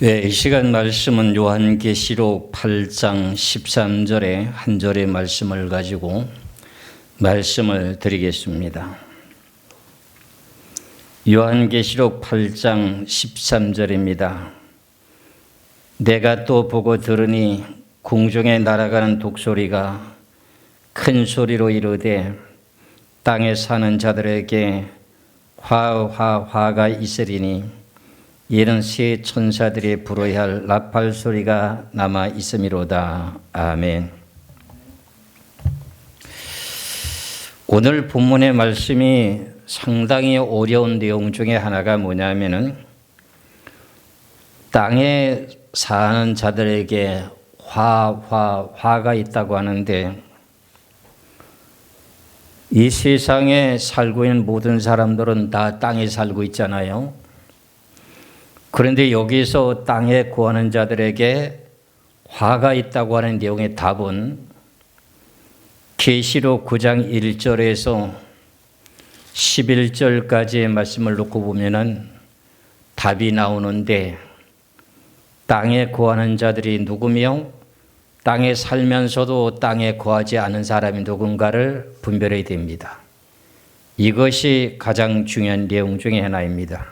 이 시간 말씀은 요한계시록 8장 13절의 한 절의 말씀을 가지고 말씀을 드리겠습니다. 요한계시록 8장 13절입니다. 내가 또 보고 들으니 궁중에 날아가는 독소리가 큰 소리로 이르되 땅에 사는 자들에게 화가 있으리니 이는 세 천사들이 불어야 할 나팔 소리가 남아 있음이로다. 아멘. 오늘 본문의 말씀이 상당히 어려운 내용 중에 하나가 뭐냐면은 땅에 사는 자들에게 화가 있다고 하는데, 이 세상에 살고 있는 모든 사람들은 다 땅에 살고 있잖아요. 그런데 여기서 땅에 구하는 자들에게 화가 있다고 하는 내용의 답은 계시록 9장 1절에서 11절까지의 말씀을 놓고 보면은 답이 나오는데, 땅에 구하는 자들이 누구며 땅에 살면서도 땅에 구하지 않은 사람이 누군가를 분별해야 됩니다. 이것이 가장 중요한 내용 중에 하나입니다.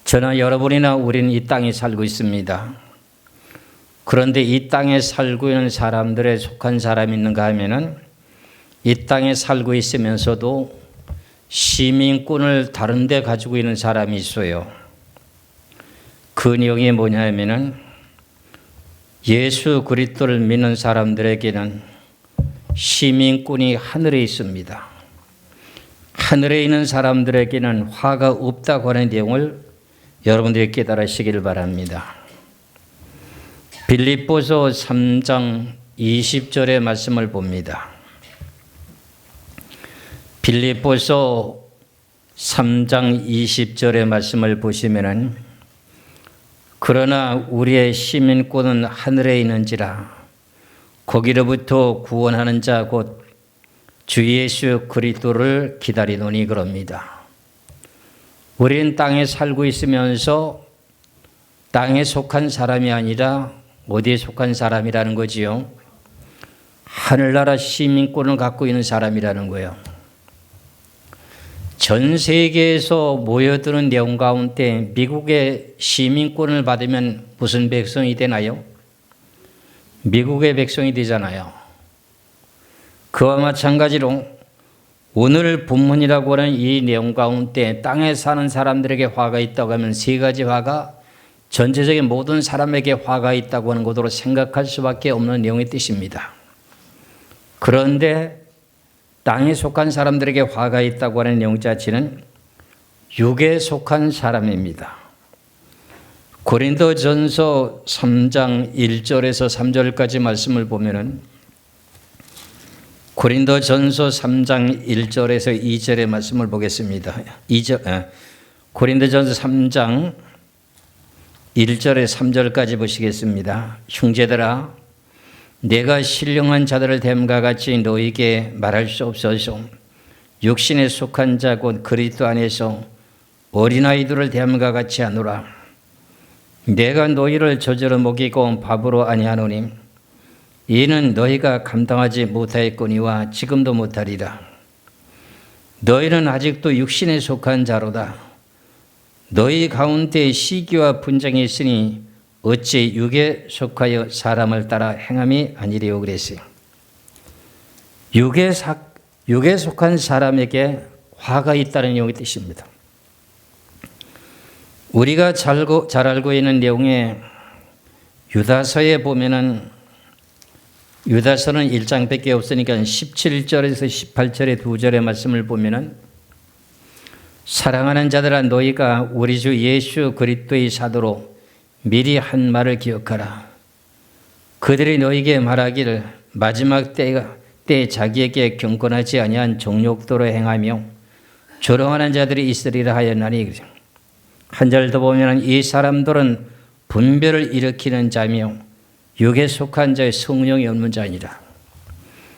저나 여러분이나 우리는 이 땅에 살고 있습니다. 그런데 이 땅에 살고 있는 사람들에 속한 사람이 있는가 하면은 이 땅에 살고 있으면서도 시민권을 다른 데 가지고 있는 사람이 있어요. 그 내용이 뭐냐 하면은 예수 그리스도를 믿는 사람들에게는 시민권이 하늘에 있습니다. 하늘에 있는 사람들에게는 화가 없다고 하는 내용을 여러분들이 깨달으시기를 바랍니다. 빌립보서 3장 20절의 말씀을 봅니다. 빌립보서 3장 20절의 말씀을 보시면은 그러나 우리의 시민권은 하늘에 있는지라 거기로부터 구원하는 자 곧 주 예수 그리스도를 기다리노니 그럽니다. 우리는 땅에 살고 있으면서 땅에 속한 사람이 아니라 어디에 속한 사람이라는 거지요? 하늘나라 시민권을 갖고 있는 사람이라는 거예요. 전 세계에서 모여드는 내용 가운데 미국의 시민권을 받으면 무슨 백성이 되나요? 미국의 백성이 되잖아요. 그와 마찬가지로 오늘 본문이라고 하는 이 내용 가운데 땅에 사는 사람들에게 화가 있다고 하면 세 가지 화가 전체적인 모든 사람에게 화가 있다고 하는 것으로 생각할 수밖에 없는 내용의 뜻입니다. 그런데 땅에 속한 사람들에게 화가 있다고 하는 내용 자체는 육에 속한 사람입니다. 고린도전서 3장 1절에서 3절까지 말씀을 보면은 고린도전서 3장 1절에서 2절의 말씀을 보겠습니다. 고린도전서 3장 1절에 3절까지 보시겠습니다. 형제들아, 내가 신령한 자들을 됨과 같이 너희에게 말할 수 없어서 육신에 속한 자 곧 그리스도 안에서 어린아이들을 됨과 같이 하노라. 내가 너희를 저주로 먹이고 밥으로 아니하노니 이는 너희가 감당하지 못하였거니와 지금도 못하리라. 너희는 아직도 육신에 속한 자로다. 너희 가운데 시기와 분쟁이 있으니 어찌 육에 속하여 사람을 따라 행함이 아니리요 그랬어요. 육에 속한 사람에게 화가 있다는 내용의 뜻입니다. 우리가 잘 알고 있는 내용에 유다서에 보면은 유다서는 1장밖에 없으니까 17절에서 18절의 두 절의 말씀을 보면은 사랑하는 자들아 너희가 우리 주 예수 그리스도의 사도로 미리 한 말을 기억하라. 그들이 너희에게 말하기를 마지막 때에 자기에게 경건하지 아니한 정욕도로 행하며 조롱하는 자들이 있으리라 하였나니, 한 절 더 보면 이 사람들은 분별을 일으키는 자며 육에 속한 자의 성령이 없는 자니라.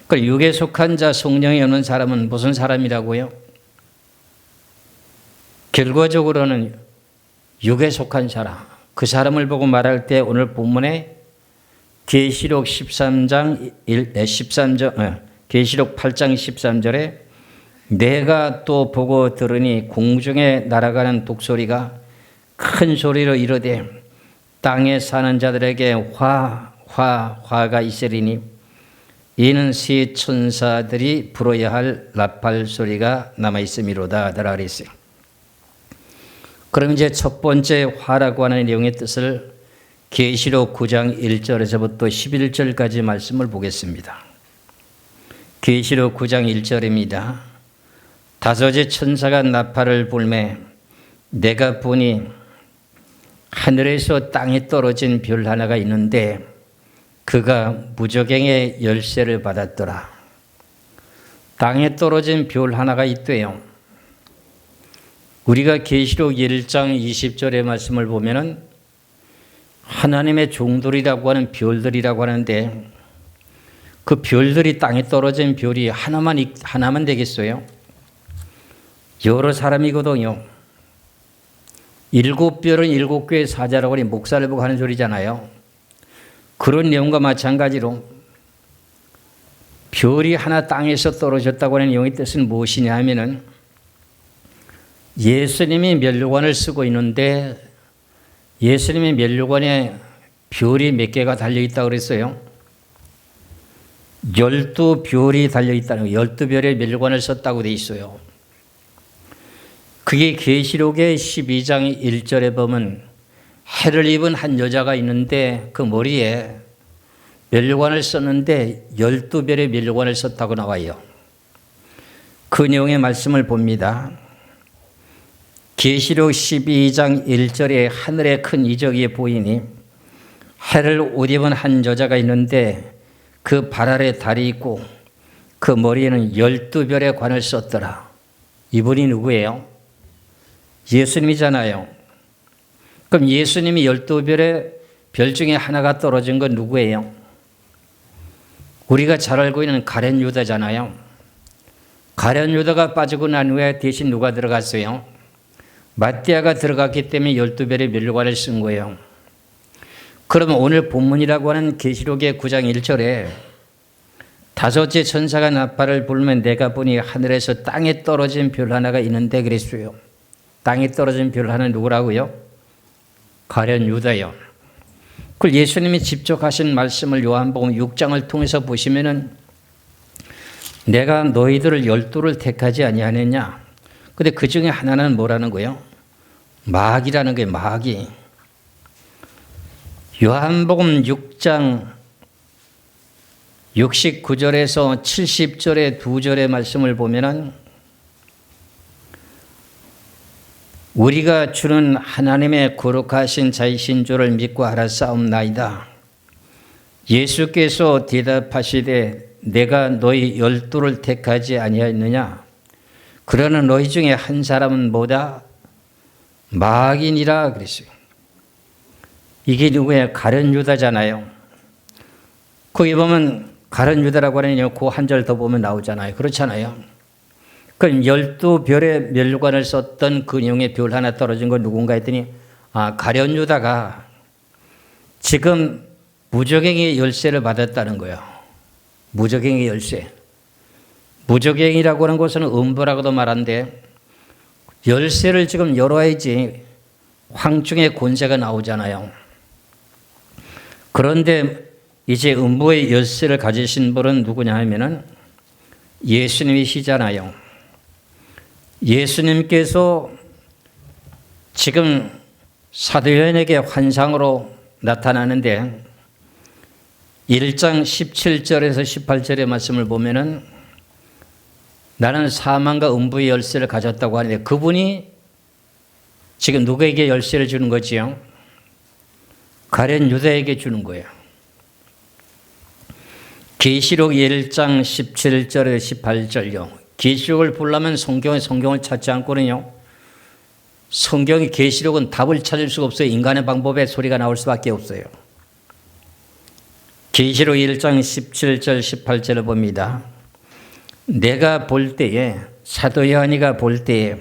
그 육에 속한 자 성령이 없는 사람은 무슨 사람이라고요? 결과적으로는 육에 속한 사람, 그 사람을 보고 말할 때 오늘 본문에 계시록 13장 계시록 8장 13절에 내가 또 보고 들으니 공중에 날아가는 독소리가 큰 소리로 이르되 땅에 사는 자들에게 화가 있으리니 이는 세 천사들이 불어야 할 나팔 소리가 남아 있음이로다 하더라 그랬어요. 그럼 이제 첫 번째 화라고 하는 내용의 뜻을 계시록 9장 1절에서부터 11절까지 말씀을 보겠습니다. 계시록 9장 1절입니다. 다섯째 천사가 나팔을 불매 내가 보니 하늘에서 땅에 떨어진 별 하나가 있는데 그가 무저갱의 열쇠를 받았더라. 땅에 떨어진 별 하나가 있대요. 우리가 계시록 1장 20절의 말씀을 보면은 하나님의 종들이라고 하는 별들이라고 하는데 그 별들이 땅에 떨어진 별이 하나만 되겠어요? 여러 사람이거든요. 7별은 7개의 사자라고 하니 목사를 보고 하는 소리잖아요. 그런 내용과 마찬가지로 별이 하나 땅에서 떨어졌다고 하는 내용의 뜻은 무엇이냐 하면은 예수님이 면류관을 쓰고 있는데 예수님의 면류관에 별이 몇 개가 달려있다고 그랬어요? 12별이 달려있다는 거예요. 12별의 면류관을 썼다고 돼 있어요. 그게 계시록의 12장 1절에 보면 해를 입은 한 여자가 있는데 그 머리에 면류관을 썼는데 12별의 면류관을 썼다고 나와요. 그 내용의 말씀을 봅니다. 계시록 12장 1절에 하늘에 큰 이적이 보이니 해를 옷 입은 한 여자가 있는데 그 발 아래 달이 있고 그 머리에는 12별의 관을 썼더라. 이분이 누구예요? 예수님이잖아요. 그럼 예수님이 12별의 별 중에 하나가 떨어진 건 누구예요? 우리가 잘 알고 있는 가룟 유다잖아요. 가룟 유다가 빠지고 난 후에 대신 누가 들어갔어요? 마띠아가 들어갔기 때문에 12별의 면류관을 쓴 거예요. 그러면 오늘 본문이라고 하는 계시록의 9장 1절에 다섯째 천사가 나팔을 불면 내가 보니 하늘에서 땅에 떨어진 별 하나가 있는데 그랬어요. 땅에 떨어진 별 하나 누구라고요? 가룟 유다요. 그걸 예수님이 직접 하신 말씀을 요한복음 6장을 통해서 보시면은 내가 너희들을 12를 택하지 아니하느냐. 근데 그 중에 하나는 뭐라는 거예요? 마귀라는 거예요. 마귀. 요한복음 6장 69절에서 70절의 두 절의 말씀을 보면은 우리가 주는 하나님의 거룩하신 자이신 줄을 믿고 알았사옵나이다. 예수께서 대답하시되 내가 너희 12를 택하지 아니하였느냐. 그러나 너희 중에 한 사람은 뭐다? 마귀니라 그랬어요. 이게 누구예요? 가룟 유다잖아요. 거기 보면 가룟 유다라고 하는 그 한 절 더 보면 나오잖아요. 그렇잖아요. 그럼 12별의 면류관을 썼던 그 내용의 별 하나 떨어진 건 누군가 했더니 가룟 유다가 지금 무저갱의 열쇠를 받았다는 거예요. 무저갱의 열쇠. 무저갱이라고 하는 것은 음부라고도 말하는데 열쇠를 지금 열어야지 황중의 권세가 나오잖아요. 그런데 이제 음부의 열쇠를 가지신 분은 누구냐 하면은 예수님이시잖아요. 예수님께서 지금 사도 요한에게 환상으로 나타나는데 1장 17절에서 18절의 말씀을 보면은 나는 사망과 음부의 열쇠를 가졌다고 하는데 그분이 지금 누구에게 열쇠를 주는 거지요? 가룟 유다에게 주는 거예요. 계시록 1장 17절에서 18절요. 계시록을 보려면 성경을 찾지 않고는요. 성경이 계시록은 답을 찾을 수가 없어요. 인간의 방법에 소리가 나올 수밖에 없어요. 계시록 1장 17절 18절을 봅니다. 내가 볼 때에 사도 요한이가 볼 때에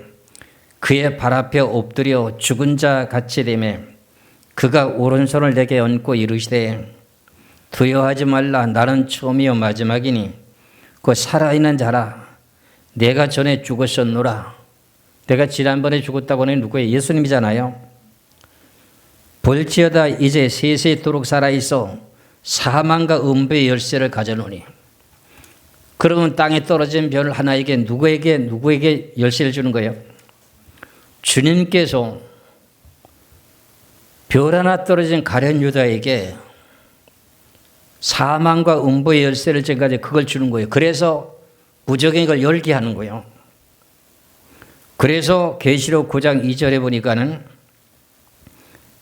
그의 발 앞에 엎드려 죽은 자 같이 되매 그가 오른손을 내게 얹고 이르시되 두려워하지 말라. 나는 처음이요 마지막이니 그 살아있는 자라. 내가 전에 죽었었노라. 내가 지난번에 죽었다고 하는 누구예요? 예수님이잖아요. 볼지어다 이제 세세토록 살아있어 사망과 음부의 열쇠를 가져노니. 그러면 땅에 떨어진 별 하나에게 누구에게 열쇠를 주는 거예요? 주님께서 별 하나 떨어진 가룟 유다에게 사망과 음부의 열쇠를 지금까지 그걸 주는 거예요. 그래서 무적인 걸 열게 하는 거예요. 그래서 계시록 9장 2절에 보니까는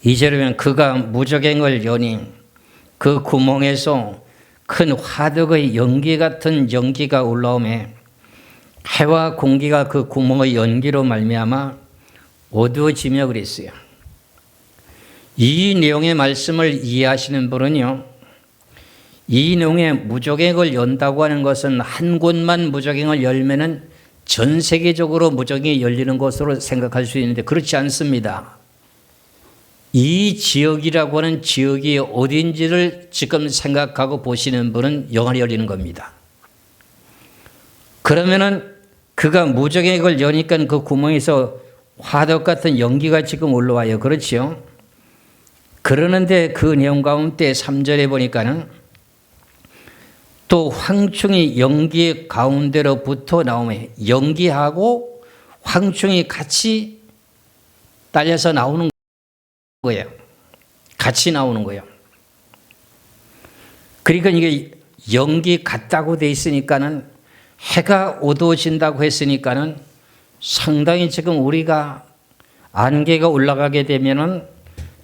2절에 보면 그가 무적행을 여니 그 구멍에서 큰 화덕의 연기 같은 연기가 올라오매 해와 공기가 그 구멍의 연기로 말미암아 어두워지며 그랬어요. 이 내용의 말씀을 이해하시는 분은요, 이 내용의 무적행을 연다고 하는 것은 한 곳만 무적행을 열면은 전 세계적으로 무적행이 열리는 것으로 생각할 수 있는데 그렇지 않습니다. 이 지역이라고 하는 지역이 어딘지를 지금 생각하고 보시는 분은 영안이 열리는 겁니다. 그러면은 그가 무적행을 여니까 그 구멍에서 화덕 같은 연기가 지금 올라와요. 그렇지요? 그러는데 그 내용 가운데 3절에 보니까는 또 황충이 연기 가운데로부터 나오며 연기하고 황충이 같이 딸려서 나오는 거예요. 같이 나오는 거예요. 그러니까 이게 연기 같다고 돼 있으니까는 해가 어두워진다고 했으니까는 상당히 지금 우리가 안개가 올라가게 되면은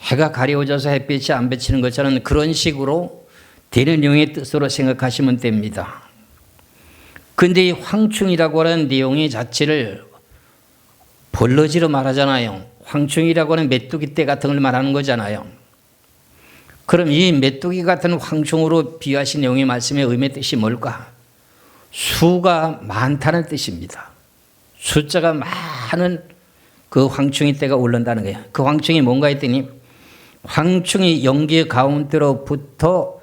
해가 가려워져서 햇빛이 안 비치는 것처럼 그런 식으로 되는 용의 뜻으로 생각하시면 됩니다. 그런데 이 황충이라고 하는 내용의 자체를 벌러지로 말하잖아요. 황충이라고 하는 메뚜기 떼 같은 걸 말하는 거잖아요. 그럼 이 메뚜기 같은 황충으로 비유하신 내용의 말씀의 의미의 뜻이 뭘까? 수가 많다는 뜻입니다. 숫자가 많은 그 황충이 떼가 오른다는 거예요. 그 황충이 뭔가 했더니 황충이 연기 가운데로부터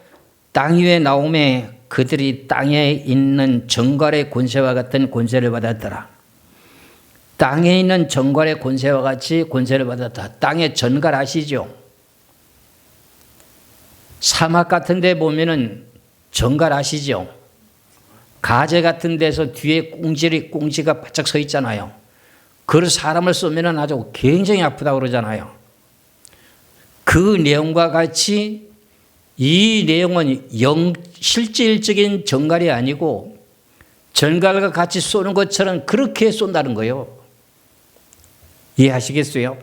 땅 위에 나오매 그들이 땅에 있는 정갈의 권세와 같은 권세를 받았더라. 땅에 있는 정갈의 권세와 같이 권세를 받았다. 땅의 전갈 아시죠? 사막 같은 데 보면은 정갈 아시죠? 가재 같은 데서 뒤에 꽁지가 바짝 서 있잖아요. 그걸 사람을 쏘면은 아주 굉장히 아프다고 그러잖아요. 그 내용과 같이 이 내용은 실질적인 정갈이 아니고 전갈과 같이 쏘는 것처럼 그렇게 쏜다는 거예요. 이해하시겠어요?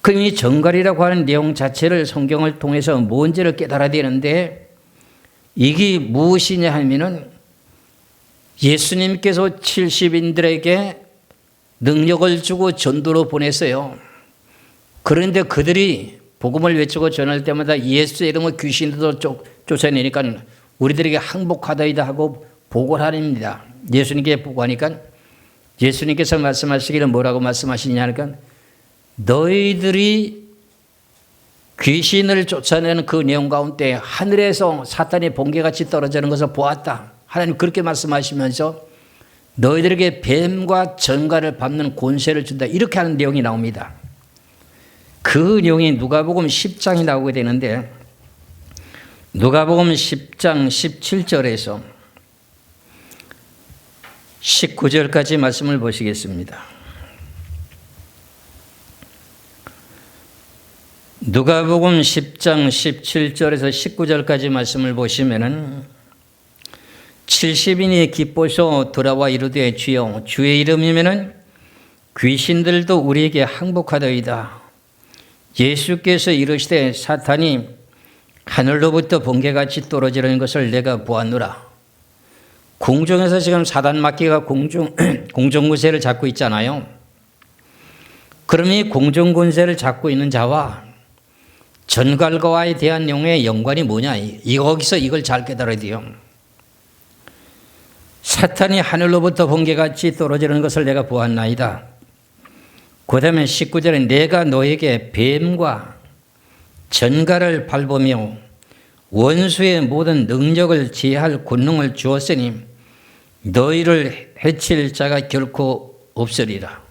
그럼 이 정갈이라고 하는 내용 자체를 성경을 통해서 뭔지를 깨달아야 되는데 이게 무엇이냐 하면은 예수님께서 70인들에게 능력을 주고 전도로 보냈어요. 그런데 그들이 복음을 외치고 전할 때마다 예수의 이름을 귀신들도 쫓아내니까 우리들에게 항복하다이다 하고 보고를 합니다. 예수님께 보고하니까 예수님께서 말씀하시기를 뭐라고 말씀하시냐 하니까 너희들이 귀신을 쫓아내는 그 내용 가운데 하늘에서 사탄이 번개같이 떨어지는 것을 보았다. 하나님 그렇게 말씀하시면서 너희들에게 뱀과 전갈을 밟는 권세를 준다. 이렇게 하는 내용이 나옵니다. 그 내용이 누가복음 10장이 나오게 되는데 누가복음 10장 17절에서 19절까지 말씀을 보시겠습니다. 누가복음 10장 17절에서 19절까지 말씀을 보시면은 70인이 기뻐서 돌아와 이르되 주여 주의 이름이면은 귀신들도 우리에게 항복하더이다. 예수께서 이르시되 사탄이 하늘로부터 번개같이 떨어지는 것을 내가 보았노라. 공중에서 지금 사단 마귀가 공중권세를 잡고 있잖아요. 그럼 이 공중권세를 잡고 있는 자와 전갈과에 대한 내용의 연관이 뭐냐? 거기서 이걸 잘 깨달아야 돼요. 사탄이 하늘로부터 번개같이 떨어지는 것을 내가 보았나이다. 그 다음에 19절에 내가 너에게 뱀과 전갈을 밟으며 원수의 모든 능력을 제할 권능을 주었으니 너희를 해칠 자가 결코 없으리라.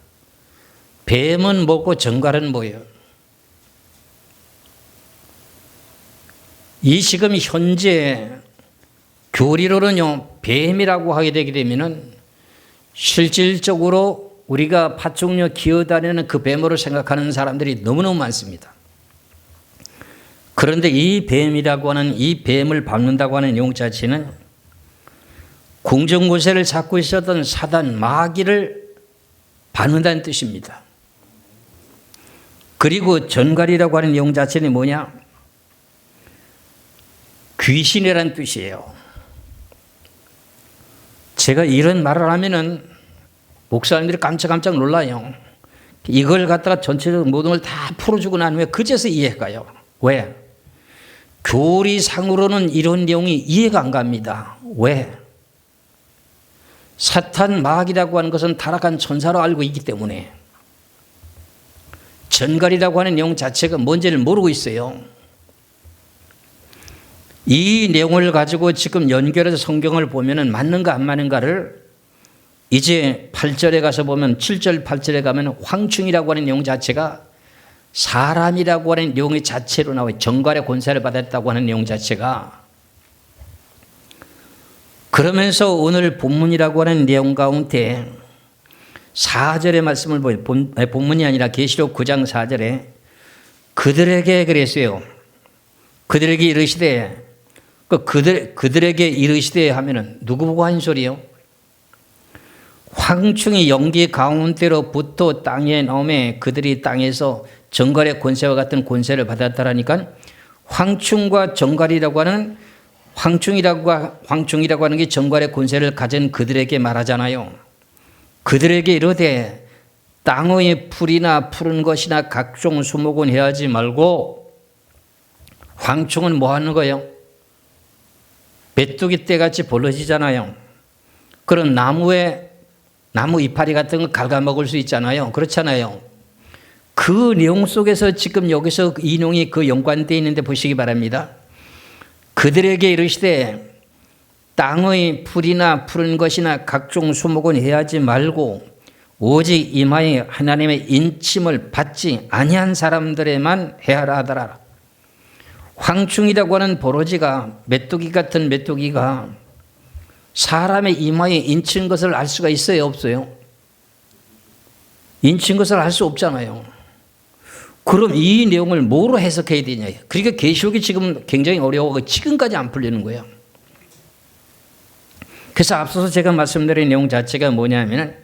뱀은 뭐고 전갈은 뭐예요? 이 지금 현재 교리로는요, 뱀이라고 하게 되게 되면은 실질적으로 우리가 파충류 기어다니는 그 뱀으로 생각하는 사람들이 너무너무 많습니다. 그런데 이 뱀이라고 하는, 이 뱀을 밟는다고 하는 용 자체는 궁정고세를 잡고 있었던 사단 마귀를 밟는다는 뜻입니다. 그리고 전갈이라고 하는 용 자체는 뭐냐? 귀신이라는 뜻이에요. 제가 이런 말을 하면은 목사님들이 깜짝깜짝 놀라요. 이걸 갖다가 전체적으로 모든 걸 다 풀어주고 난 후에 그제서 이해가요. 왜? 교리상으로는 이런 내용이 이해가 안 갑니다. 왜? 사탄 마귀라고 하는 것은 타락한 천사로 알고 있기 때문에 전갈이라고 하는 내용 자체가 뭔지를 모르고 있어요. 이 내용을 가지고 지금 연결해서 성경을 보면은 맞는가 안 맞는가를 이제 8절에 가서 보면 7절 8절에 가면 황충이라고 하는 내용 자체가 사람이라고 하는 내용의 자체로 나와요. 전갈의 권세를 받았다고 하는 내용 자체가. 그러면서 오늘 본문이라고 하는 내용 가운데 4절의 말씀을 보여. 본문이 아니라 계시록 9장 4절에 그들에게 그랬어요. 그들에게 이르시되, 그들에게 이르시되 하면은 누구 보고 한 소리요? 황충이 연기 가운데로부터 땅에 나오매 그들이 땅에서 전갈의 권세와 같은 권세를 받았다라니까, 황충과 전갈이라고 하는, 황충이라고 하는 게 전갈의 권세를 가진 그들에게 말하잖아요. 그들에게 이르되 땅의 풀이나 푸른 것이나 각종 수목은 해하지 말고, 황충은 뭐 하는 거예요? 메뚜기 떼같이 벌어지잖아요. 그런 나무 이파리 같은 거 갉아먹을 수 있잖아요. 그렇잖아요. 그 내용 속에서 지금 여기서 이 내용이 그 연관되어 있는데 보시기 바랍니다. 그들에게 이르시되 땅의 풀이나 푸른 것이나 각종 수목은 해하지 말고 오직 이마에 하나님의 인침을 받지 아니한 사람들에만 해하라 하더라. 황충이라고 하는 버러지가, 메뚜기 같은 메뚜기가 사람의 이마에 인친 것을 알 수가 있어요, 없어요? 인친 것을 알 수 없잖아요. 그럼 이 내용을 뭐로 해석해야 되냐? 그러니까 계시록이 지금 굉장히 어려워서 지금까지 안 풀리는 거예요. 그래서 앞서서 제가 말씀드린 내용 자체가 뭐냐면,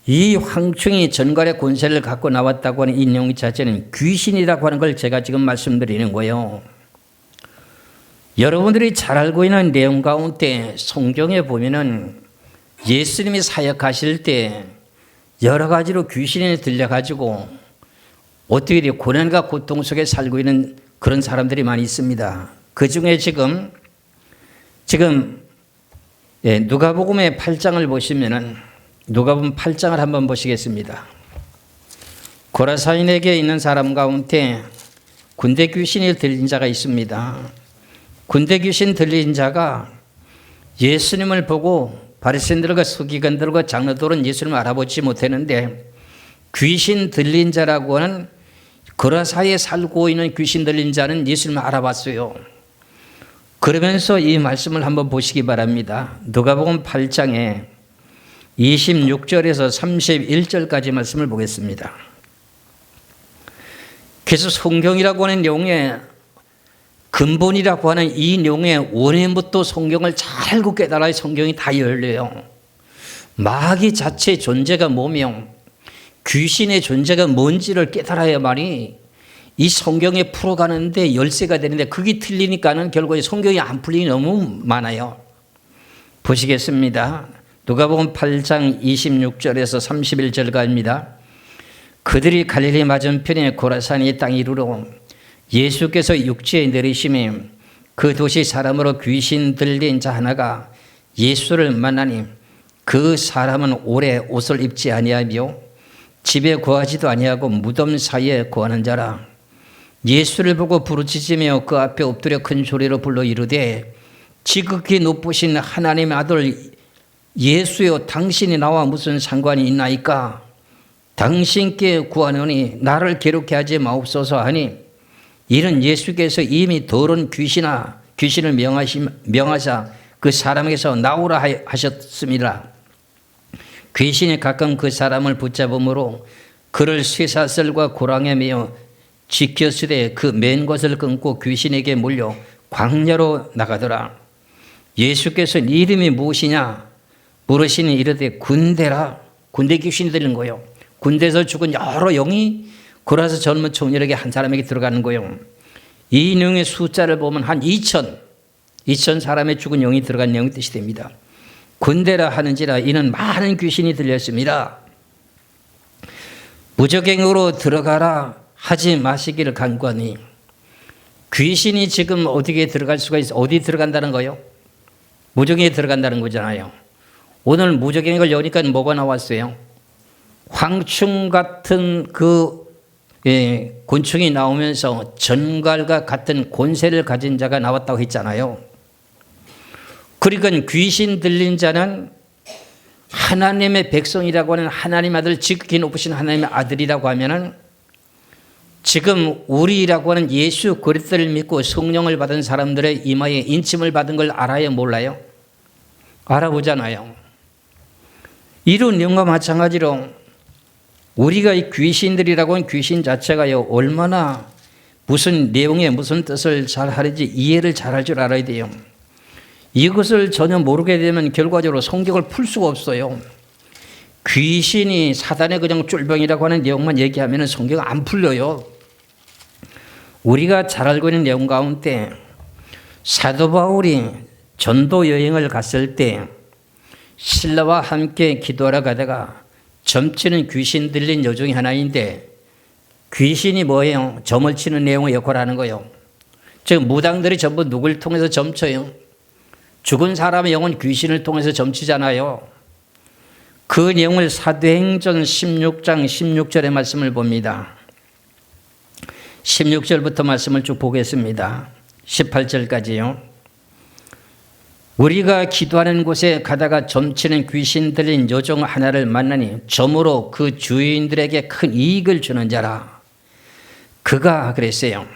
이 황충이 전갈의 권세를 갖고 나왔다고 하는 이 내용 자체는 귀신이라고 하는 걸 제가 지금 말씀드리는 거예요. 여러분들이 잘 알고 있는 내용 가운데 성경에 보면은 예수님이 사역하실 때 여러 가지로 귀신이 들려가지고 어떻게 고난과 고통 속에 살고 있는 그런 사람들이 많이 있습니다. 그 중에 지금 누가복음의 8장을 보시면은, 누가복음 8장을 한번 보시겠습니다. 고라사인에게 있는 사람 가운데 군대 귀신이 들린 자가 있습니다. 군대 귀신 들린 자가 예수님을 보고 바리새인들과 서기관들과 장로들은 예수님을 알아보지 못했는데, 귀신 들린 자라고 하는 고라사에 살고 있는 귀신 들린 자는 예수님을 알아봤어요. 그러면서 이 말씀을 한번 보시기 바랍니다. 누가복음 8장에 26절에서 31절까지 말씀을 보겠습니다. 그래서 성경이라고 하는 내용에 근본이라고 하는 이 내용의 원인부터 성경을 잘 알고 깨달아야 성경이 다 열려요. 마귀 자체의 존재가 뭐며 귀신의 존재가 뭔지를 깨달아야만이 이 성경에 풀어가는데 열쇠가 되는데, 그게 틀리니까는 결국에 성경이 안 풀리기 너무 많아요. 보시겠습니다. 누가복음 8장 26절에서 31절까지입니다. 그들이 갈릴리 맞은편에 고라사니 땅에 이르러 예수께서 육지에 내리시매 그 도시 사람으로 귀신 들린 자 하나가 예수를 만나니, 그 사람은 오래 옷을 입지 아니하며 집에 거하지도 아니하고 무덤 사이에 거하는 자라. 예수를 보고 부르짖으며 그 앞에 엎드려 큰 소리로 불러 이르되 지극히 높으신 하나님의 아들 예수여, 당신이 나와 무슨 상관이 있나이까? 당신께 구하노니 나를 괴롭게 하지 마옵소서 하니, 이는 예수께서 이미 더러운 귀신을 명하사 그 사람에게서 나오라 하셨습니다. 귀신이 가끔 그 사람을 붙잡음으로 그를 쇠사슬과 고랑에 매어 지켰으되 그 맨 것을 끊고 귀신에게 몰려 광야로 나가더라. 예수께서 네 이름이 무엇이냐 물으시니 이르되 군대라. 군대 귀신이 들린 거예요. 군대에서 죽은 여러 영이 골아서 젊은 청년에게 한 사람에게 들어가는 거예요. 이 영의 숫자를 보면 한 2천 사람의 죽은 영이 들어간 영의 뜻이 됩니다. 군대라 하는지라 이는 많은 귀신이 들렸습니다. 무적행으로 들어가라 하지 마시기를 간구하니, 귀신이 지금 어디에 들어갈 수가 있어? 어디 들어간다는 거요? 무적행에 들어간다는 거잖아요. 오늘 무적행을 여니까 뭐가 나왔어요? 황충 같은 곤충이 나오면서 전갈과 같은 권세를 가진 자가 나왔다고 했잖아요. 그러니까 귀신 들린 자는 하나님의 백성이라고 하는 하나님 아들, 지극히 높으신 하나님의 아들이라고 하면은 지금 우리라고 하는 예수 그리스도를 믿고 성령을 받은 사람들의 이마에 인침을 받은 걸 알아요, 몰라요? 알아보잖아요. 이런 영과 마찬가지로 우리가 이 귀신들이라고 하는 귀신 자체가요, 얼마나 무슨 내용에 무슨 뜻을 잘 하는지 이해를 잘할 줄 알아야 돼요. 이것을 전혀 모르게 되면 결과적으로 성경을 풀 수가 없어요. 귀신이 사단의 그냥 쫄병이라고 하는 내용만 얘기하면 성경 안 풀려요. 우리가 잘 알고 있는 내용 가운데 사도 바울이 전도 여행을 갔을 때 신라와 함께 기도하러 가다가 점치는 귀신 들린 여종이 하나인데, 귀신이 뭐예요? 점을 치는 내용의 역할을 하는 거예요. 즉 무당들이 전부 누굴 통해서 점쳐요? 죽은 사람의 영은 귀신을 통해서 점치잖아요. 그 내용을 사도행전 16장 16절의 말씀을 봅니다. 16절부터 말씀을 쭉 보겠습니다. 18절까지요. 우리가 기도하는 곳에 가다가 점치는 귀신 들린 여종 하나를 만나니 점으로 그 주인들에게 큰 이익을 주는 자라. 그가 그랬어요.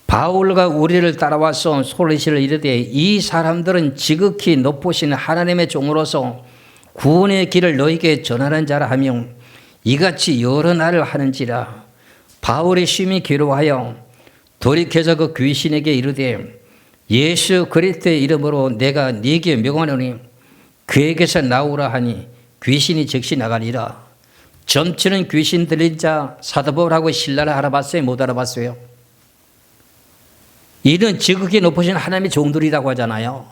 바울과 우리를 따라와서 소리를 이르되 이 사람들은 지극히 높으신 하나님의 종으로서 구원의 길을 너에게 전하는 자라 하며 이같이 여러 날을 하는지라. 바울이 심히 괴로워하여 돌이켜서 그 귀신에게 이르되 예수 그리스도의 이름으로 내가 네게 명하노니 그에게서 나오라 하니 귀신이 즉시 나가니라. 점치는 귀신 들린 자 사도 바울하고 신라를 알아봤어요? 못 알아봤어요? 이는 지극히 높으신 하나님의 종들이라고 하잖아요.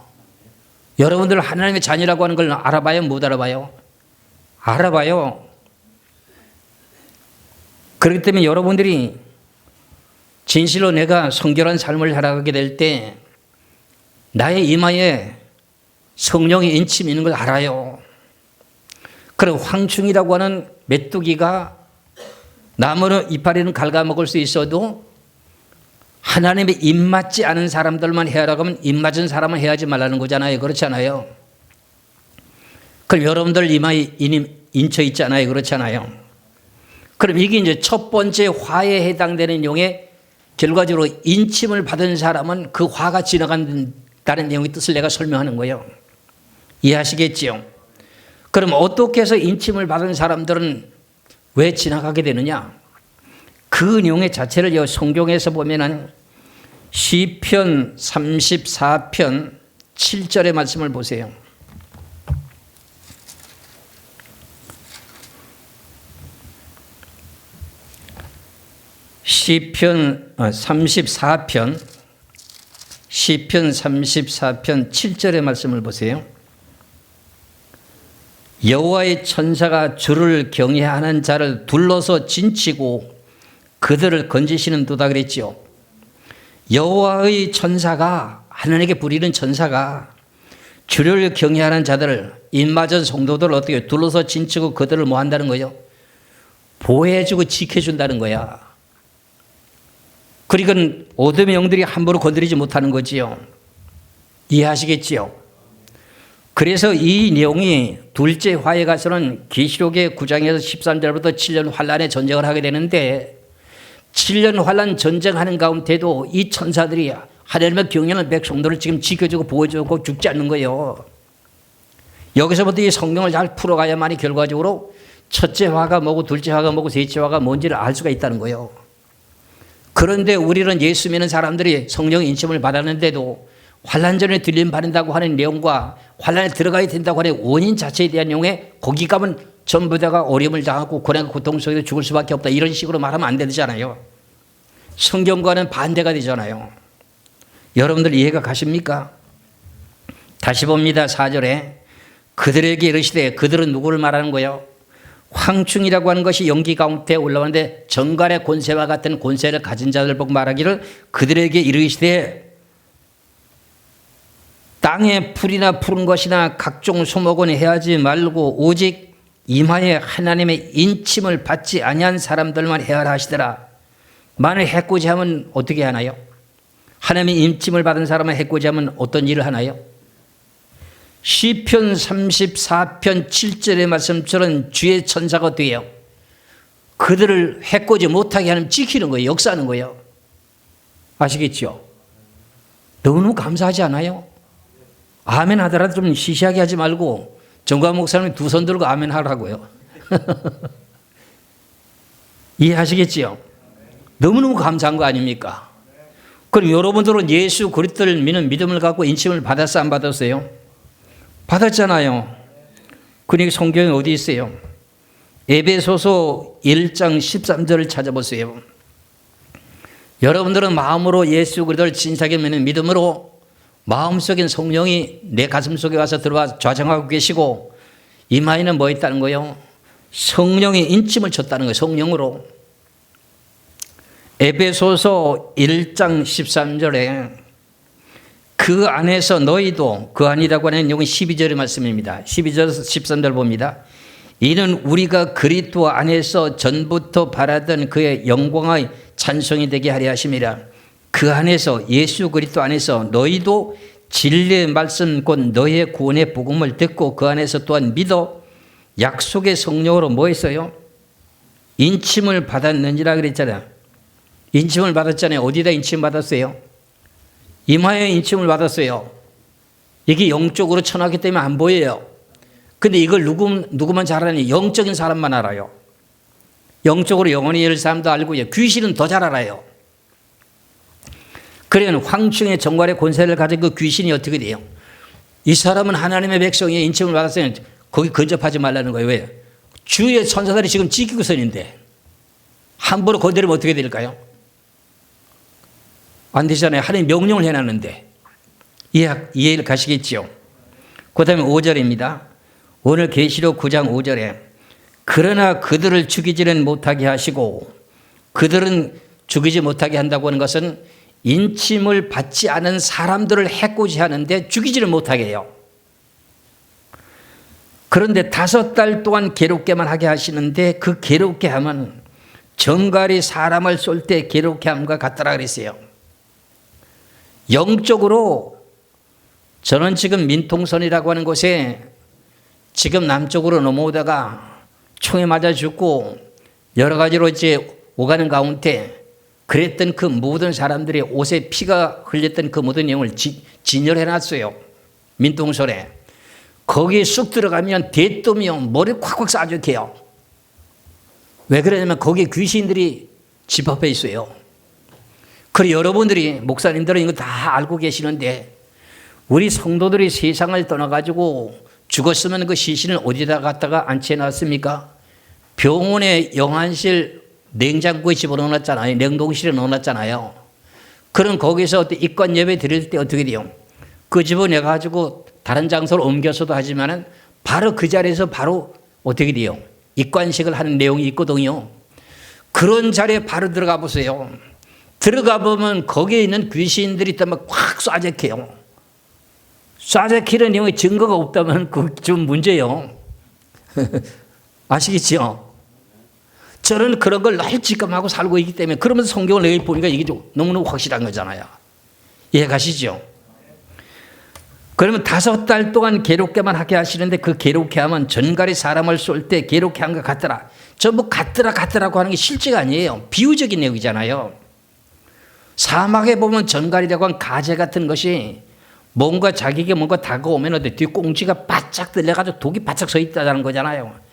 여러분들 하나님의 자녀라고 하는 걸 알아봐요? 못 알아봐요? 알아봐요. 그렇기 때문에 여러분들이 진실로 내가 성결한 삶을 살아가게 될 때 나의 이마에 성령의 인침이 있는 걸 알아요. 그럼 황충이라고 하는 메뚜기가 나무는 이파리는 갉아먹을 수 있어도 하나님의 입맞지 않은 사람들만 해야라고 하면 입맞은 사람은 해야지 말라는 거잖아요. 그렇잖아요. 그럼 여러분들 이마에 인쳐 있잖아요. 그렇잖아요. 그럼 이게 이제 첫 번째 화에 해당되는 용에 결과적으로 인침을 받은 사람은 그 화가 지나간다는 내용의 뜻을 내가 설명하는 거예요. 이해하시겠지요? 그럼 어떻게 해서 인침을 받은 사람들은 왜 지나가게 되느냐? 그 내용의 자체를 성경에서 보면은 시편 34편 7절의 말씀을 보세요. 시편 34편 7절의 말씀을 보세요. 여호와의 천사가 주를 경외하는 자를 둘러서 진치고 그들을 건지시는 도다 그랬지요. 여호와의 천사가, 하나님께 부리는 천사가 주를 경외하는 자들을, 입맞은 성도들을 어떻게 둘러서 진치고 그들을 뭐 한다는 거예요? 보호해주고 지켜준다는 거야. 그러니까 어둠의 영들이 함부로 건드리지 못하는 거지요. 이해하시겠지요? 그래서 이 내용이 둘째 화에 가서는 계시록의 9장에서 13절부터 7년 환란의 전쟁을 하게 되는데 7년 환란 전쟁하는 가운데도 이 천사들이 하나님의 경영한 백성들을 지금 지켜주고 보호해주고 죽지 않는 거예요. 여기서부터 이 성경을 잘 풀어가야만이 결과적으로 첫째 화가 뭐고 둘째 화가 뭐고 셋째 화가 뭔지를 알 수가 있다는 거예요. 그런데 우리는 예수 믿는 사람들이 성령 인침을 받았는데도 환란 전에 들림 받는다고 하는 내용과 환란에 들어가야 된다고 하는 원인 자체에 대한 내용에 거기 가면 전부 다가 어려움을 당하고 고난과 고통 속에서 죽을 수밖에 없다 이런 식으로 말하면 안 되잖아요. 성경과는 반대가 되잖아요. 여러분들 이해가 가십니까? 다시 봅니다. 4절에 그들에게 이르시되, 그들은 누구를 말하는 거예요? 황충이라고 하는 것이 연기 가운데 올라오는데 정갈의 권세와 같은 권세를 가진 자들 보고 말하기를 그들에게 이르시되 땅에 풀이나 푸른 것이나 각종 소목은 해하지 말고 오직 임하에 하나님의 인침을 받지 아니한 사람들만 해하라 하시더라. 만일 해코지 하면 어떻게 하나요? 하나님의 인침을 받은 사람은 해코지 하면 어떤 일을 하나요? 시편 34편 7절의 말씀처럼 주의 천사가 돼요. 그들을 해코지 못하게 하는 지키는 거예요. 역사하는 거예요. 아시겠죠? 너무 감사하지 않아요? 아멘 하더라도 좀 시시하게 하지 말고 정광 목사님이 두 손 들고 아멘 하라고요. 이해하시겠지요? 너무너무 감사한 거 아닙니까? 그럼 여러분들은 예수 그리스도를 믿는 믿음을 갖고 인침을 받았어 안 받았어요? 받았잖아요. 그러니까 성경에 어디 있어요? 에베소서 1장 13절을 찾아보세요. 여러분들은 마음으로 예수 그리스도를 진실하게 믿는 믿음으로 마음속인 성령이 내 가슴 속에 와서 들어와 좌정하고 계시고 이마에는 뭐 있다는 거예요? 성령이 인침을 줬다는 거예요. 성령으로. 에베소서 1장 13절에 그 안에서 너희도, 그 안이라고 하는 내용은 12절의 말씀입니다. 12절에서 13절 봅니다. 이는 우리가 그리스도 안에서 전부터 바라던 그의 영광의 찬송이 되게 하려 하심이라. 그 안에서, 예수 그리스도 안에서 너희도 진리의 말씀 곧 너희의 구원의 복음을 듣고 그 안에서 또한 믿어 약속의 성령으로 뭐 했어요? 인침을 받았는지라 그랬잖아요. 인침을 받았잖아요. 어디다 인침 받았어요? 이마에 인침을 받았어요. 이게 영적으로 천하기 때문에 안 보여요. 근데 이걸 누구만 잘 아니? 영적인 사람만 알아요. 영적으로 영원히 열 사람도 알고요. 귀신은 더 잘 알아요. 그래는 황충의 정갈의 권세를 가진 그 귀신이 어떻게 돼요? 이 사람은 하나님의 백성의 인침을 받았으면 거기 근접하지 말라는 거예요. 왜? 주의 천사들이 지금 지키고 있는데 함부로 건드리면 어떻게 될까요? 안 되잖아요. 하나님 명령을 해놨는데. 이해를 가시겠지요? 그 다음에 5절입니다. 오늘 계시록 9장 5절에 그러나 그들을 죽이지는 못하게 하시고, 그들은 죽이지 못하게 한다고 하는 것은 인침을 받지 않은 사람들을 해코지 하는데 죽이지를 못하게 해요. 그런데 5달 동안 괴롭게만 하게 하시는데 그 괴롭게 하면 정갈이 사람을 쏠 때 괴롭게 함과 같더라 그랬어요. 영적으로 저는 지금 민통선이라고 하는 곳에 지금 남쪽으로 넘어오다가 총에 맞아 죽고 여러 가지로 이제 오가는 가운데 그랬던 그 모든 사람들이 옷에 피가 흘렸던 그 모든 내용을 진열해 놨어요. 민통선에. 거기에 쑥 들어가면 대뜸이요. 머리 콱콱 쏴죽해요. 왜 그러냐면 거기에 귀신들이 집합해 있어요. 그리고 여러분들이, 목사님들은 이거 다 알고 계시는데 우리 성도들이 세상을 떠나가지고 죽었으면 그 시신을 어디다 갖다가 안치해 놨습니까? 병원에 영안실 냉장고에 집어넣어놨잖아요. 냉동실에 넣어놨잖아요. 그럼 거기서 입관 예배 드릴 때 어떻게 돼요? 그 집어내가지고 다른 장소로 옮겨서도 하지만은 바로 그 자리에서 바로 어떻게 돼요? 입관식을 하는 내용이 있거든요. 그런 자리에 바로 들어가 보세요. 들어가 보면 거기에 있는 귀신들이 있다면 확 쏴적해요. 쏴적히는 내용에 증거가 없다면 그건 좀 문제예요. 아시겠죠? 저는 그런 걸 늘 직감하고 살고 있기 때문에 그러면서 성경을 내가 보니까 이게 너무너무 확실한 거잖아요. 이해 가시죠? 그러면 5달 동안 괴롭게만 하게 하시는데 그 괴롭게 하면 전갈이 사람을 쏠 때 괴롭게 한 것 같더라. 전부 같더라고 하는 게 실제가 아니에요. 비유적인 내용이잖아요. 사막에 보면 전갈이라고 한 가재 같은 것이 뭔가 자기에게 뭔가 다가오면 뒷꽁지가 바짝 들려가지고 독이 바짝 서 있다는 거잖아요.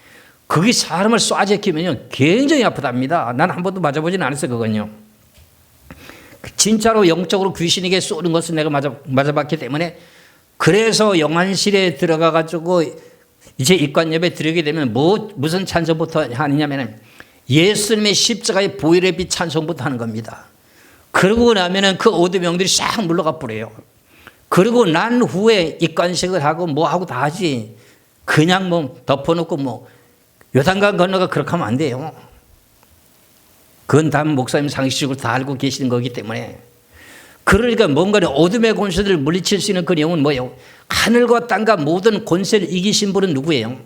그게 사람을 쏴제키면 굉장히 아프답니다. 난 한 번도 맞아보진 않았어요, 그건요. 진짜로 영적으로 귀신에게 쏘는 것은 내가 맞아봤기 때문에 그래서 영안실에 들어가가지고 이제 입관 예배 드리게 되면 무슨 찬송부터 하느냐면 예수님의 십자가의 보혈의 빛 찬송부터 하는 겁니다. 그러고 나면은 그 어둠병들이 싹 물러가 버려요. 그리고 난 후에 입관식을 하고 뭐 하고 다 하지. 그냥 뭐 덮어놓고 뭐 요단강 건너가 그렇게 하면 안 돼요. 그건 다 목사님 상식적으로 다 알고 계시는 거기 때문에. 그러니까 뭔가 어둠의 권세들을 물리칠 수 있는 그 영은 뭐예요? 하늘과 땅과 모든 권세를 이기신 분은 누구예요?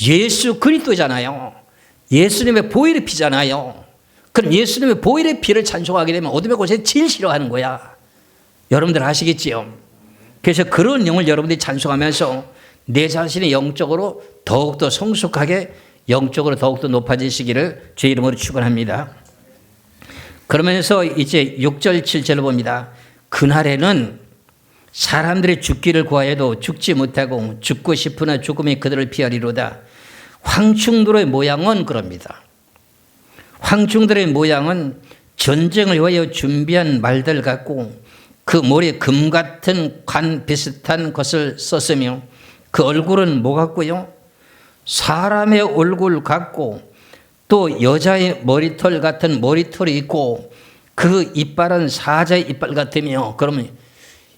예수 그리스도잖아요. 예수님의 보혈의 피잖아요. 그럼 예수님의 보혈의 피를 찬송하게 되면 어둠의 권세를 제일 싫어하는 거야. 여러분들 아시겠지요? 그래서 그런 영을 여러분들이 찬송하면서 내 자신이 영적으로 더욱더 성숙하게 영적으로 더욱더 높아지시기를 제 이름으로 축원합니다. 그러면서 이제 6절 7절을 봅니다. 그날에는 사람들이 죽기를 구하여도 죽지 못하고 죽고 싶으나 죽음이 그들을 피하리로다. 황충들의 모양은 그럽니다. 황충들의 모양은 전쟁을 위하여 준비한 말들 같고 그 머리에 금 같은 관 비슷한 것을 썼으며 그 얼굴은 뭐 같고요? 사람의 얼굴 같고 또 여자의 머리털 같은 머리털이 있고 그 이빨은 사자의 이빨 같으며. 그러면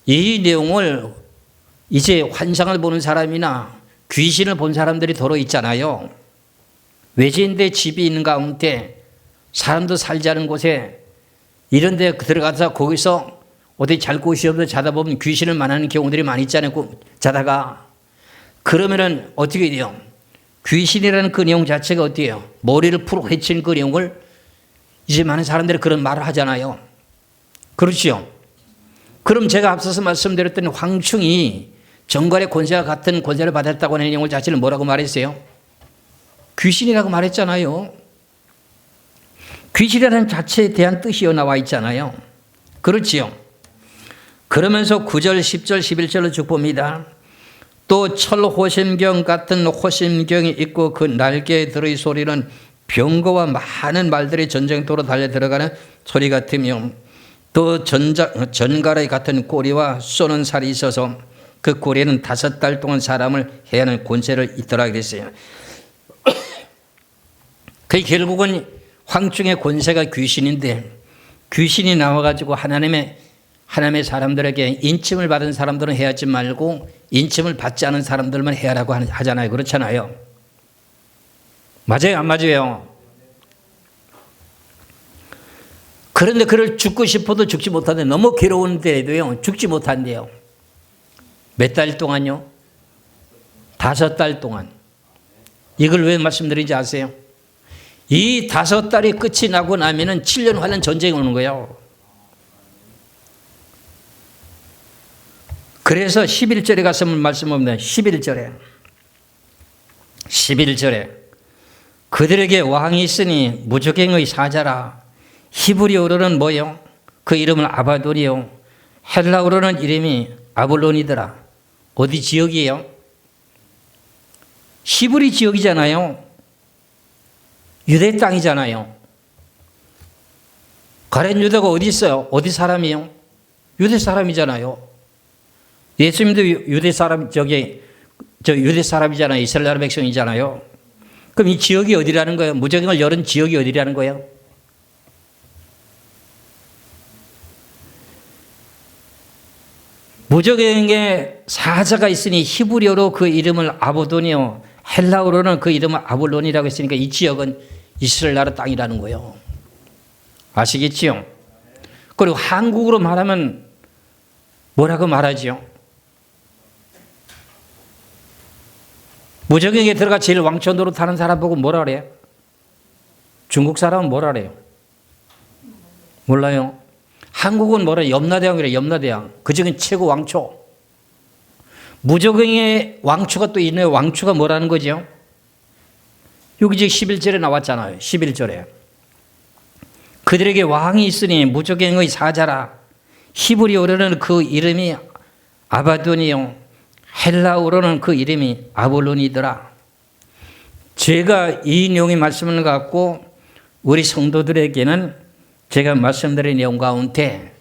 이 내용을 이제 환상을 보는 사람이나 귀신을 본 사람들이 더러 있잖아요. 외지인데 집이 있는 가운데 사람도 살지 않은 곳에 이런 데 들어가서 거기서 어디 잘 곳이 없어 자다 보면 귀신을 만나는 경우들이 많이 있잖아요. 자다가. 그러면은 어떻게 돼요? 귀신이라는 그 내용 자체가 어때요? 머리를 풀어 헤친 그 내용을 이제 많은 사람들이 그런 말을 하잖아요. 그렇죠? 그럼 제가 앞서서 말씀드렸던 황충이 정갈의 권세와 같은 권세를 받았다고 하는 내용을 자체를 뭐라고 말했어요? 귀신이라고 말했잖아요. 귀신이라는 자체에 대한 뜻이 나와 있잖아요. 그렇지요? 그러면서 9절, 10절, 11절로 쭉 봅니다. 또 철호심경 같은 호심경이 있고 그 날개에 들의 소리는 병거와 많은 말들이 전쟁터로 달려 들어가는 소리 같으며 또 전갈의 같은 꼬리와 쏘는 살이 있어서 그 꼬리에는 5달 동안 사람을 해야 하는 권세를 있더라 그랬어요. 그 결국은 황충의 권세가 귀신인데 귀신이 나와가지고 하나님의 사람들에게 인침을 받은 사람들은 해하지 말고 인침을 받지 않은 사람들만 해야라고 하잖아요. 그렇잖아요. 맞아요? 안 맞아요? 그런데 그를 죽고 싶어도 죽지 못하는데 너무 괴로운데도요. 죽지 못한대요. 몇 달 동안요? 5달 동안. 이걸 왜 말씀드리는지 아세요? 이 5달이 끝이 나고 나면은 7년 환란 전쟁이 오는 거예요. 그래서 11절에 가서 말씀합니다. 11절에 그들에게 왕이 있으니 무적행의 사자라. 히브리어로는 뭐요? 그 이름은 아바돌이요. 헬라어로는 이름이 아볼론이더라. 어디 지역이에요? 히브리 지역이잖아요. 유대 땅이잖아요. 가룟 유다가 어디 있어요? 어디 사람이에요? 유대 사람이잖아요. 예수님도 유대 사람, 유대 사람이잖아요. 이스라엘 나라 백성이잖아요. 그럼 이 지역이 어디라는 거예요? 무적행을 열은 지역이 어디라는 거예요? 무적행에 사자가 있으니 히브리어로 그 이름을 아보돈이요. 헬라어로는 그 이름을 아볼론이라고 했으니까 이 지역은 이스라엘 나라 땅이라는 거예요. 아시겠지요? 그리고 한국으로 말하면 뭐라고 말하지요? 무적행에 들어가 제일 왕초 노릇하는 사람 보고 뭐라 그래요? 중국 사람은 뭐라 그래요? 몰라요? 한국은 뭐라 염라대왕이래. 염라대왕. 그중에 최고 왕초. 무적행의 왕초가 또 있네요. 왕초가 뭐라는 거죠? 여기 지금 11절에 나왔잖아요. 11절에. 그들에게 왕이 있으니 무적행의 사자라. 히브리어로는 그 이름이 아바돈이요. 헬라어로는 그 이름이 아볼론이더라. 제가 이 내용의 말씀을 갖고 우리 성도들에게는 제가 말씀드린 내용 가운데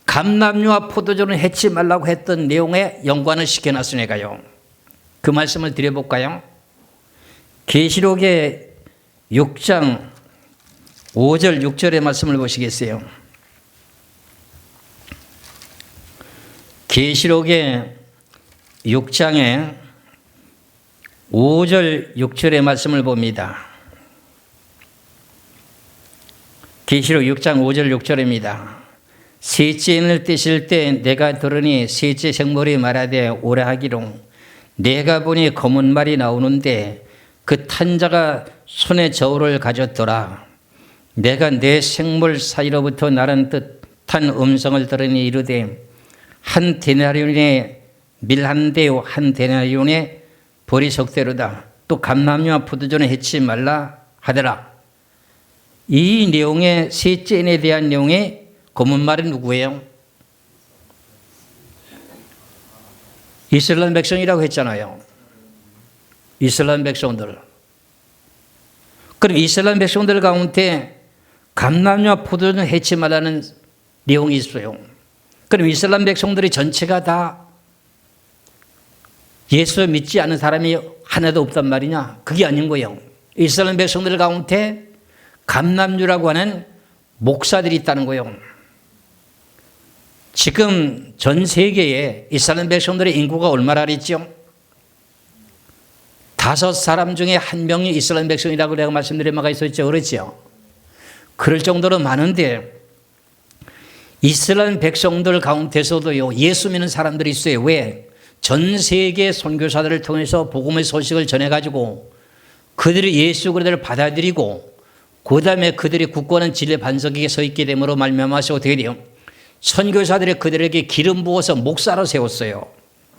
감람류와 포도주는 해치 말라고 했던 내용에 연관을 시켜놨으니까요. 그 말씀을 드려볼까요? 계시록의 6장 5절 6절의 말씀을 보시겠어요? 계시록의 6장에 5절 6절의 말씀을 봅니다. 계시록 6장 5절 6절입니다. 셋째 인을 떼실 때 내가 들으니 셋째 생물이 말하되 오라 하기로 내가 보니 검은 말이 나오는데 그 탄 자가 손에 저울을 가졌더라. 내가 내 생물 사이로부터 나른 듯한 음성을 들으니 이르되 한 데나리온의 밀 한 대요 한 데나리온의 벌이 석대로다. 또 감람류와 포도주는 해치 말라 하더라. 이 내용의 셋째 인에 대한 내용의 검은 말은 누구예요? 이스라엘 백성이라고 했잖아요. 이스라엘 백성들. 그럼 이스라엘 백성들 가운데 감람류와 포도주는 해치 말라는 내용이 있어요. 그럼 이스라엘 백성들이 전체가 다 예수 믿지 않은 사람이 하나도 없단 말이냐? 그게 아닌 거예요. 이스라엘 백성들 가운데 감람류라고 하는 목사들이 있다는 거예요. 지금 전 세계에 이스라엘 백성들의 인구가 얼마나 있죠? 5사람 중에 1명이 이스라엘 백성이라고 내가 말씀드린 바가 있었죠. 그렇죠? 그럴 정도로 많은데 이스라엘 백성들 가운데서도요, 예수 믿는 사람들이 있어요. 왜? 전 세계 선교사들을 통해서 복음의 소식을 전해가지고 그들이 예수 그리스도를 받아들이고 그 다음에 그들이 굳건한 진리의 반석에 서 있게 됨으로 말미암아서 어떻게 돼요? 선교사들이 그들에게 기름 부어서 목사로 세웠어요.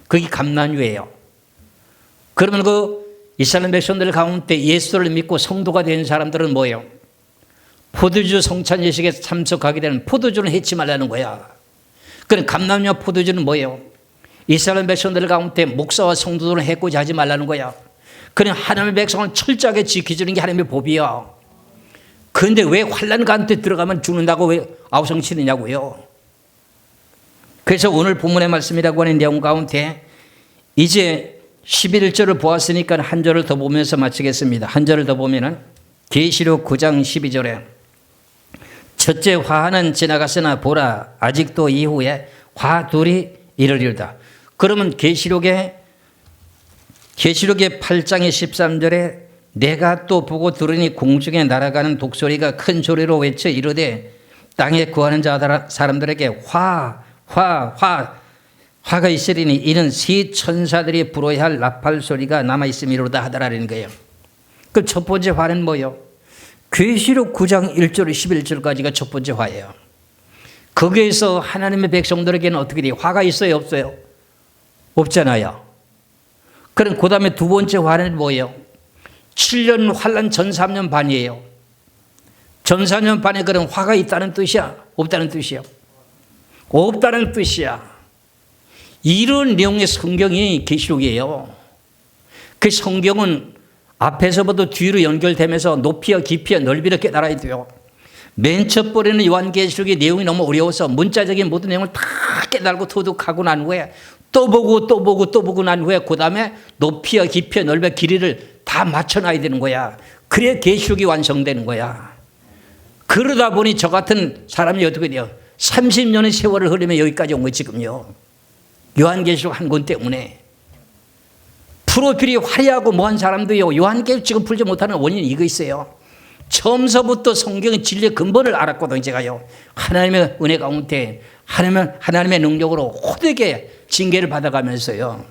그게 감람류예요. 그러면 그 이스라엘 백성들 가운데 예수를 믿고 성도가 된 사람들은 뭐예요? 포도주 성찬 예식에 참석하게 되는 포도주는 해치 말라는 거야. 그럼 감람류와 포도주는 뭐예요? 이스라엘 백성들 가운데 목사와 성도들을 해코지 하지 말라는 거야. 그냥 하나님의 백성을 철저하게 지켜주는 게 하나님의 법이야. 그런데 왜 환난 가운데 들어가면 죽는다고 왜 아우성치느냐고요. 그래서 오늘 본문의 말씀이라고 하는 내용 가운데 이제 11절을 보았으니까 한 절을 더 보면서 마치겠습니다. 한 절을 더 보면은 계시록 9장 12절에 첫째 화는 지나갔으나 보라 아직도 이후에 화 둘이 이르리로다. 그러면 계시록의 8장의 13절에 내가 또 보고 들으니 공중에 날아가는 독소리가 큰 소리로 외쳐 이르되 땅에 구하는 사람들에게 화가 있으리니 이는 세 천사들이 불어야 할 나팔 소리가 남아있음이로다 하더라는 거예요. 그럼 첫 번째 화는 뭐예요? 계시록 9장 1절 11절까지가 첫 번째 화예요. 거기에서 하나님의 백성들에게는 어떻게 돼요? 화가 있어요? 없어요? 없잖아요. 그럼 그 다음에 두 번째 화는 뭐예요? 7년 환란 전 3년 반이에요. 전 4년 반에 그런 화가 있다는 뜻이야? 없다는 뜻이야? 없다는 뜻이야. 이런 내용의 성경이 계시록이에요. 그 성경은 앞에서부터 뒤로 연결되면서 높이와 깊이와 넓이를 깨달아야 돼요. 맨 첫 번에는 요한계시록의 내용이 너무 어려워서 문자적인 모든 내용을 다 깨달고 터득하고 난 후에 또 보고 난 후에 그 다음에 높이와 깊이와 넓이와 길이를 다 맞춰놔야 되는 거야. 그래야 계시록이 완성되는 거야. 그러다 보니 저 같은 사람이 어떻게 돼요? 30년의 세월을 흐르며 여기까지 온 거예요. 지금요. 요한계시록 한 권 때문에. 프로필이 화려하고 뭐한 사람도요, 요한계시록 지금 풀지 못하는 원인이 이거 있어요. 처음서부터 성경의 진리의 근본을 알았거든요. 제가요, 하나님의 은혜 가운데 하나님의 능력으로 호되게 징계를 받아가면서요,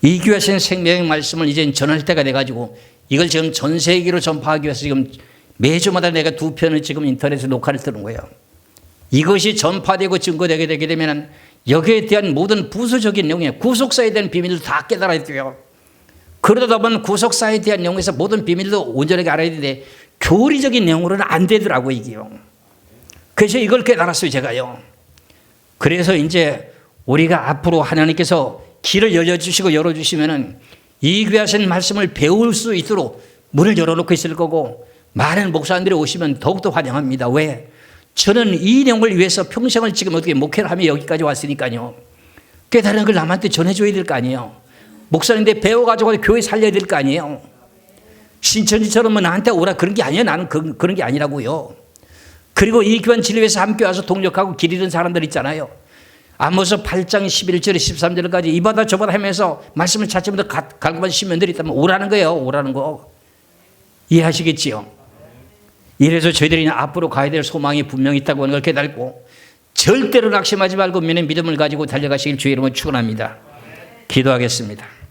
이 교회에서는 생명의 말씀을 이제 전할 때가 돼가지고 이걸 지금 전 세계로 전파하기 위해서 지금 매주마다 내가 2편을 지금 인터넷에 녹화를 뜨는 거예요. 이것이 전파되고 증거되게 되게 되면 여기에 대한 모든 부수적인 내용에 구속사에 대한 비밀을 다 깨달아야 돼요. 그러다 보면 구속사에 대한 내용에서 모든 비밀도 온전하게 알아야 되는데 교리적인 내용으로는 안 되더라고요, 이게요. 그래서 이걸 깨달았어요, 제가요. 그래서 이제 우리가 앞으로 하나님께서 길을 열어주시고 열어주시면은 이 귀하신 말씀을 배울 수 있도록 문을 열어놓고 있을 거고 많은 목사님들이 오시면 더욱더 환영합니다. 왜? 저는 이 내용을 위해서 평생을 지금 어떻게 목회를 하며 여기까지 왔으니까요. 깨달은 걸 남한테 전해줘야 될 거 아니에요. 목사님들 배워가지고 교회 살려야 될 거 아니에요. 신천지처럼 나한테 오라 그런 게 아니에요. 나는 그런 게 아니라고요. 그리고 이 귀한 진리에서 함께 와서 동력하고 길 잃은 사람들 있잖아요. 아모스 8장 11절 13절까지 이바다 저바다 하면서 말씀을 찾지부터 갈급한 시민들이 있다면 오라는 거예요. 오라는 거. 이해하시겠지요? 이래서 저희들이 앞으로 가야 될 소망이 분명히 있다고 하는 걸 깨닫고 절대로 낙심하지 말고 믿음을 가지고 달려가시길 주의 이름으로 축원합니다. 기도하겠습니다.